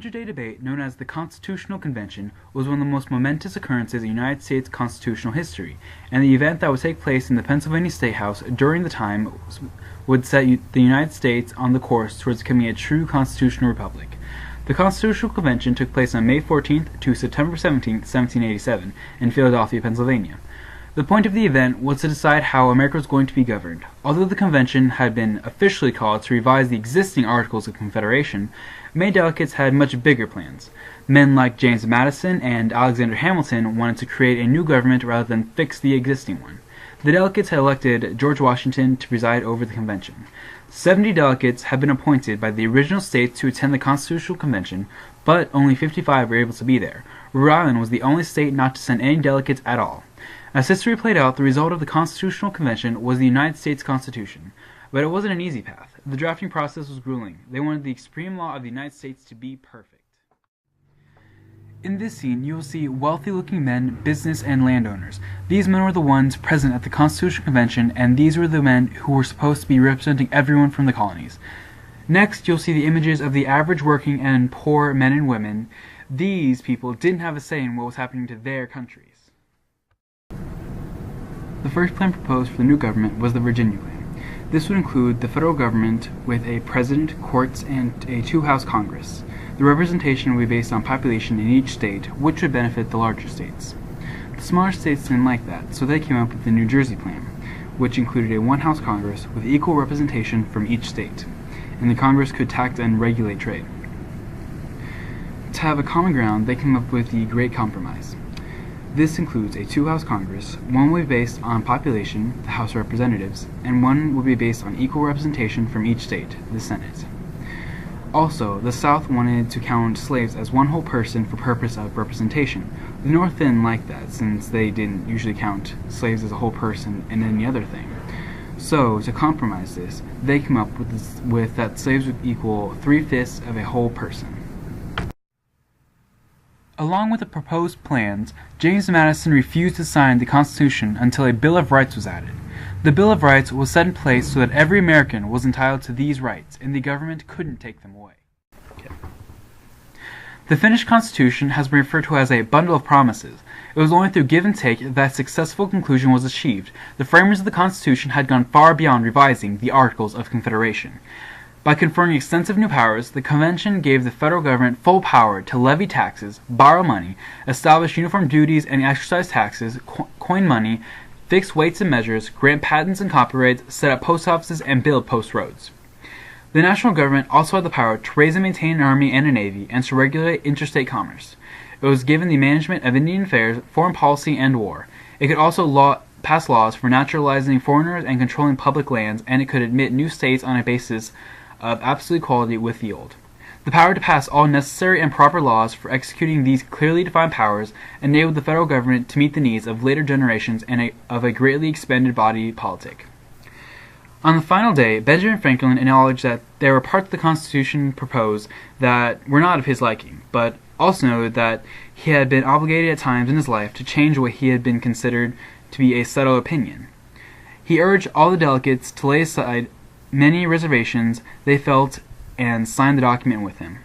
100-day debate, known as the Constitutional Convention, was one of the most momentous occurrences in United States constitutional history, and the event that would take place in the Pennsylvania State House during the time would set the United States on the course towards becoming a true constitutional republic. The Constitutional Convention took place on May 14th to September 17th, 1787, in Philadelphia, Pennsylvania. The point of the event was to decide how America was going to be governed. Although the convention had been officially called to revise the existing Articles of Confederation, May delegates had much bigger plans. Men like James Madison and Alexander Hamilton wanted to create a new government rather than fix the existing one. The delegates had elected George Washington to preside over the convention. 70 delegates had been appointed by the original states to attend the Constitutional Convention, but only 55 were able to be there. Rhode Island was the only state not to send any delegates at all. As history played out, the result of the Constitutional Convention was the United States Constitution. But it wasn't an easy path. The drafting process was grueling. They wanted the supreme law of the United States to be perfect. In this scene, you will see wealthy-looking men, business, and landowners. These men were the ones present at the Constitutional Convention, and these were the men who were supposed to be representing everyone from the colonies. Next, you'll see the images of the average working and poor men and women. These people didn't have a say in what was happening to their countries. The first plan proposed for the new government was the Virginia Plan. This would include the federal government with a president, courts, and a two-house Congress. The representation would be based on population in each state, which would benefit the larger states. The smaller states didn't like that, so they came up with the New Jersey Plan, which included a one-house Congress with equal representation from each state, and the Congress could tax and regulate trade. To have a common ground, they came up with the Great Compromise. This includes a two-house Congress. One will be based on population, the House of Representatives, and one will be based on equal representation from each state, the Senate. Also, the South wanted to count slaves as one whole person for purpose of representation. The North didn't like that, since they didn't usually count slaves as a whole person in any other thing. So, to compromise this, they came up with that slaves would equal 3/5 of a whole person. Along with the proposed plans, James Madison refused to sign the Constitution until a Bill of Rights was added. The Bill of Rights was set in place so that every American was entitled to these rights, and the government couldn't take them away. The finished Constitution has been referred to as a bundle of promises. It was only through give and take that a successful conclusion was achieved. The framers of the Constitution had gone far beyond revising the Articles of Confederation. By conferring extensive new powers, the convention gave the federal government full power to levy taxes, borrow money, establish uniform duties and exercise taxes, coin money, fix weights and measures, grant patents and copyrights, set up post offices, and build post roads. The national government also had the power to raise and maintain an army and a navy, and to regulate interstate commerce. It was given the management of Indian affairs, foreign policy, and war. It could also pass laws for naturalizing foreigners and controlling public lands, and it could admit new states on a basis of absolute equality with the old. The power to pass all necessary and proper laws for executing these clearly defined powers enabled the federal government to meet the needs of later generations and of a greatly expanded body politic. On the final day, Benjamin Franklin acknowledged that there were parts of the Constitution proposed that were not of his liking, but also noted that he had been obligated at times in his life to change what he had been considered to be a settled opinion. He urged all the delegates to lay aside many reservations they felt and signed the document with him.